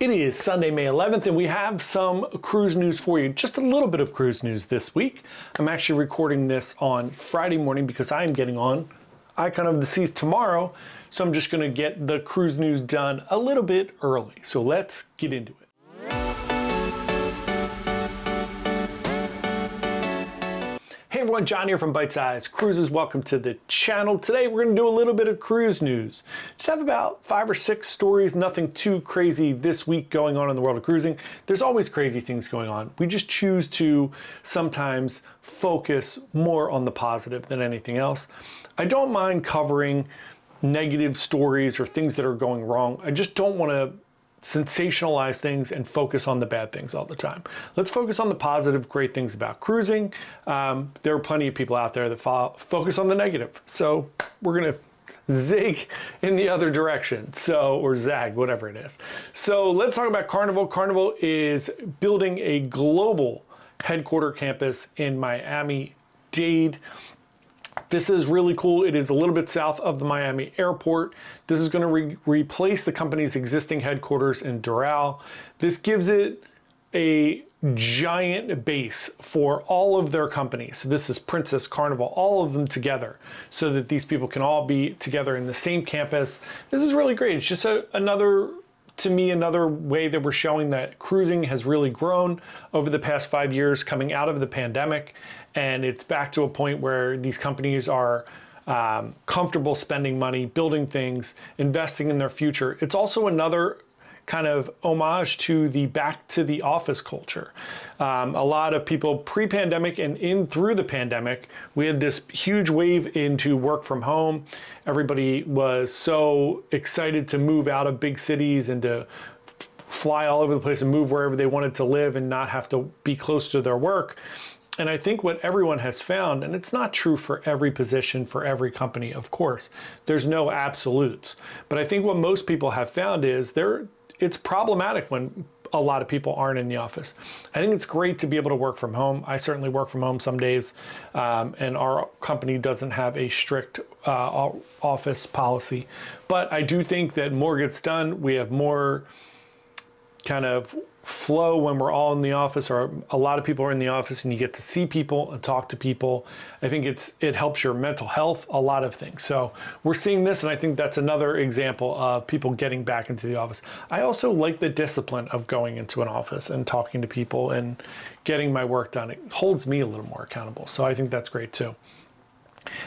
It is Sunday, May 11th, and we have some cruise news for you. Just a little bit of cruise news this week. I'm actually recording this on Friday morning because I am getting on Icon of the Seas tomorrow, so I'm just going to get the cruise news done a little bit early. So let's get into it. Hey everyone, John here from Byte Size Cruises. Welcome to the channel. Today we're going to do a little bit of cruise news. Just have about 5 or 6 stories, nothing too crazy this week going on in the world of cruising. There's always crazy things going on. We just choose to sometimes focus more on the positive than anything else. I don't mind covering negative stories or things that are going wrong. I just don't want to sensationalize things and focus on the bad things all the time. Let's focus on the positive, great things about cruising. There are plenty of people out there that focus on the negative. So we're going to zig in the other direction. Or zag, whatever it is. So let's talk about Carnival. Carnival is building a global headquarter campus in Miami-Dade. This is really cool. It is a little bit south of the Miami airport. This is going to replace the company's existing headquarters in Doral. This gives it a giant base for all of their companies. So this is Princess, Carnival, all of them together, so that these people can all be together in the same campus. This is really great. It's just another way that we're showing that cruising has really grown over the past 5 years coming out of the pandemic. And it's back to a point where these companies are comfortable spending money, building things, investing in their future. It's also another kind of homage to the back to the office culture. A lot of people pre-pandemic and through the pandemic, we had this huge wave into work from home. Everybody was so excited to move out of big cities and to fly all over the place and move wherever they wanted to live and not have to be close to their work. And I think what everyone has found, and it's not true for every position, for every company, of course, there's no absolutes. But I think what most people have found is it's problematic when a lot of people aren't in the office. I think it's great to be able to work from home. I certainly work from home some days, and our company doesn't have a strict office policy. But I do think that more gets done. We have more kind of flow when we're all in the office, or a lot of people are in the office, and you get to see people and talk to people. I think it helps your mental health, a lot of things. So we're seeing this, and I think that's another example of people getting back into the office. I also like the discipline of going into an office and talking to people and getting my work done. It holds me a little more accountable. So I think that's great too.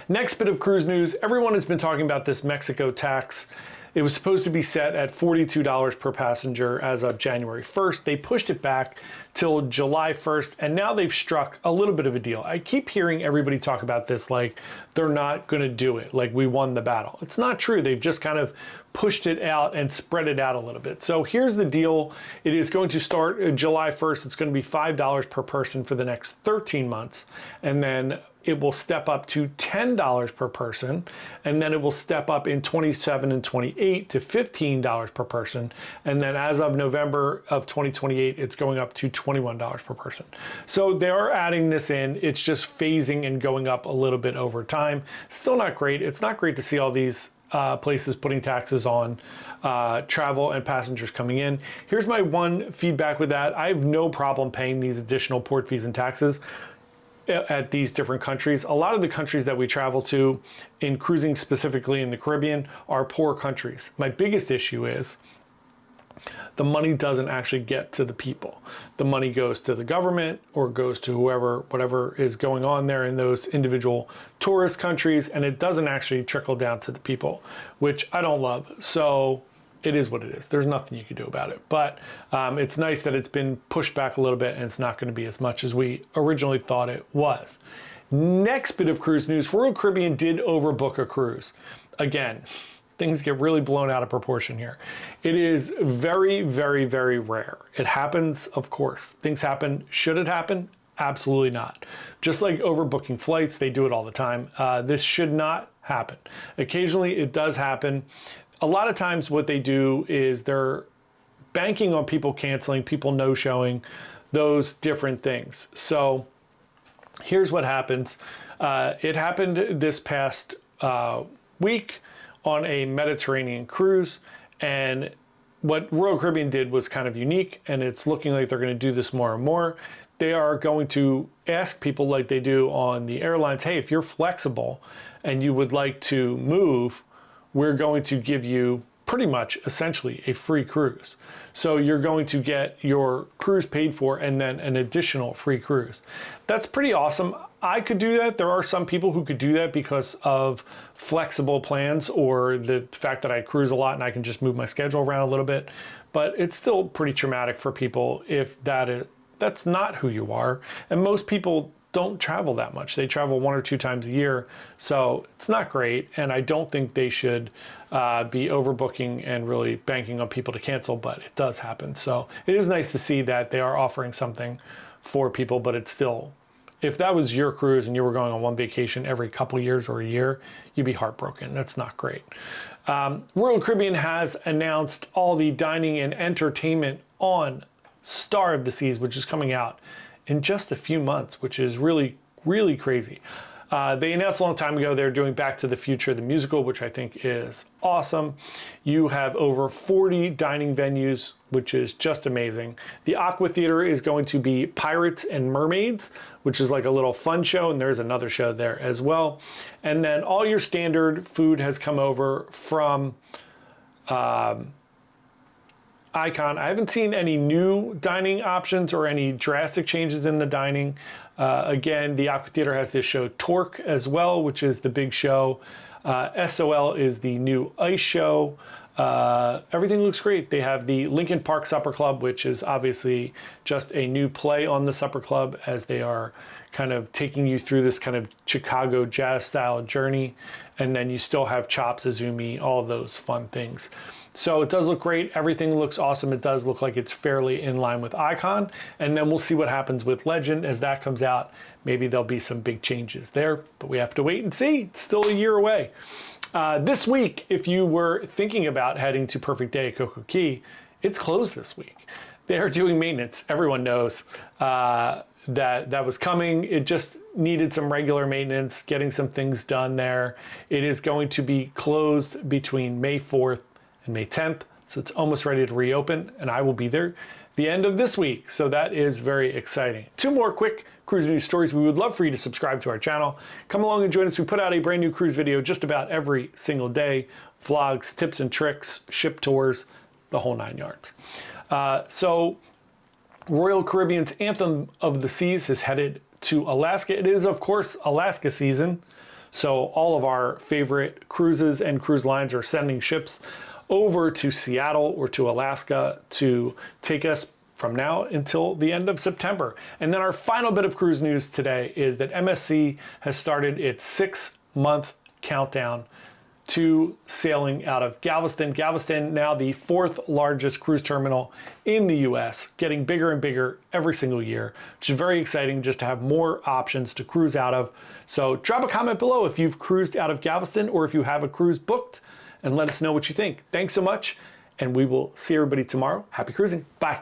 Next bit of cruise news. Everyone has been talking about this Mexico tax. It was supposed to be set at $42 per passenger as of January 1st. They pushed it back till July 1st, and now they've struck a little bit of a deal. I keep hearing everybody talk about this like they're not going to do it, like we won the battle. It's not true. They've just kind of pushed it out and spread it out a little bit. So here's the deal. It is going to start July 1st. It's going to be $5 per person for the next 13 months, and then it will step up to $10 per person, and then it will step up in 27 and 28 to $15 per person. And then as of November of 2028, it's going up to $21 per person. So they are adding this in. It's just phasing and going up a little bit over time. Still not great. It's not great to see all these places putting taxes on travel and passengers coming in. Here's my one feedback with that. I have no problem paying these additional port fees and taxes at these different countries. A lot of the countries that we travel to in cruising, specifically in the Caribbean, are poor countries. My biggest issue is the money doesn't actually get to the people. The money goes to the government or goes to whatever is going on there in those individual tourist countries, and it doesn't actually trickle down to the people, which I don't love. So it is what it is. There's nothing you can do about it. But it's nice that it's been pushed back a little bit, and it's not going to be as much as we originally thought it was. Next bit of cruise news. Royal Caribbean did overbook a cruise. Again, things get really blown out of proportion here. It is very, very, very rare. It happens, of course. Things happen. Should it happen? Absolutely not. Just like overbooking flights, they do it all the time. This should not happen. Occasionally it does happen. A lot of times what they do is they're banking on people canceling, people no-showing, those different things. So here's what happens. It happened this past week on a Mediterranean cruise, and what Royal Caribbean did was kind of unique, and it's looking like they're going to do this more and more. They are going to ask people, like they do on the airlines, hey, if you're flexible and you would like to move, we're going to give you pretty much essentially a free cruise. So you're going to get your cruise paid for and then an additional free cruise. That's pretty awesome. I could do that. There are some people who could do that because of flexible plans or the fact that I cruise a lot and I can just move my schedule around a little bit. But it's still pretty traumatic for people if that's not who you are. And most people don't travel that much. They travel 1 or 2 times a year. So it's not great. And I don't think they should be overbooking and really banking on people to cancel, but it does happen. So it is nice to see that they are offering something for people, but it's still, if that was your cruise and you were going on one vacation every couple years or a year, you'd be heartbroken. That's not great. Royal Caribbean has announced all the dining and entertainment on Star of the Seas, which is coming out in just a few months, which is really, really crazy. They announced a long time ago they're doing Back to the Future, the musical, which I think is awesome. You have over 40 dining venues, which is just amazing. The Aqua Theater is going to be Pirates and Mermaids, which is like a little fun show, and there's another show there as well. And then all your standard food has come over from Icon. I haven't seen any new dining options or any drastic changes in the dining. Again, the Aqua Theater has this show Torque as well, which is the big show. SOL is the new ice show. Everything looks great. They have the Lincoln Park Supper Club, which is obviously just a new play on the Supper Club as they are kind of taking you through this kind of Chicago jazz style journey. And then you still have Chops, Azumi, all of those fun things. So it does look great. Everything looks awesome. It does look like it's fairly in line with Icon. And then we'll see what happens with Legend as that comes out. Maybe there'll be some big changes there, but we have to wait and see. It's still a year away. This week, if you were thinking about heading to Perfect Day at Coco Cay, it's closed this week. They are doing maintenance. Everyone knows that was coming. It just needed some regular maintenance, getting some things done there. It is going to be closed between May 4th and May 10th. So it's almost ready to reopen, and I will be there the end of this week. So that is very exciting. 2 more quick cruise news stories. We would love for you to subscribe to our channel. Come along and join us. We put out a brand new cruise video just about every single day. Vlogs, tips and tricks, ship tours, the whole 9 yards. So Royal Caribbean's Anthem of the Seas has headed to Alaska. It is, of course, Alaska season. So all of our favorite cruises and cruise lines are sending ships over to Seattle or to Alaska to take us from now until the end of September. And then our final bit of cruise news today is that MSC has started its 6-month countdown to sailing out of Galveston. Galveston, now the 4th largest cruise terminal in the US, getting bigger and bigger every single year, which is very exciting just to have more options to cruise out of. So drop a comment below if you've cruised out of Galveston or if you have a cruise booked, and let us know what you think. Thanks so much, and we will see everybody tomorrow. Happy cruising. Bye.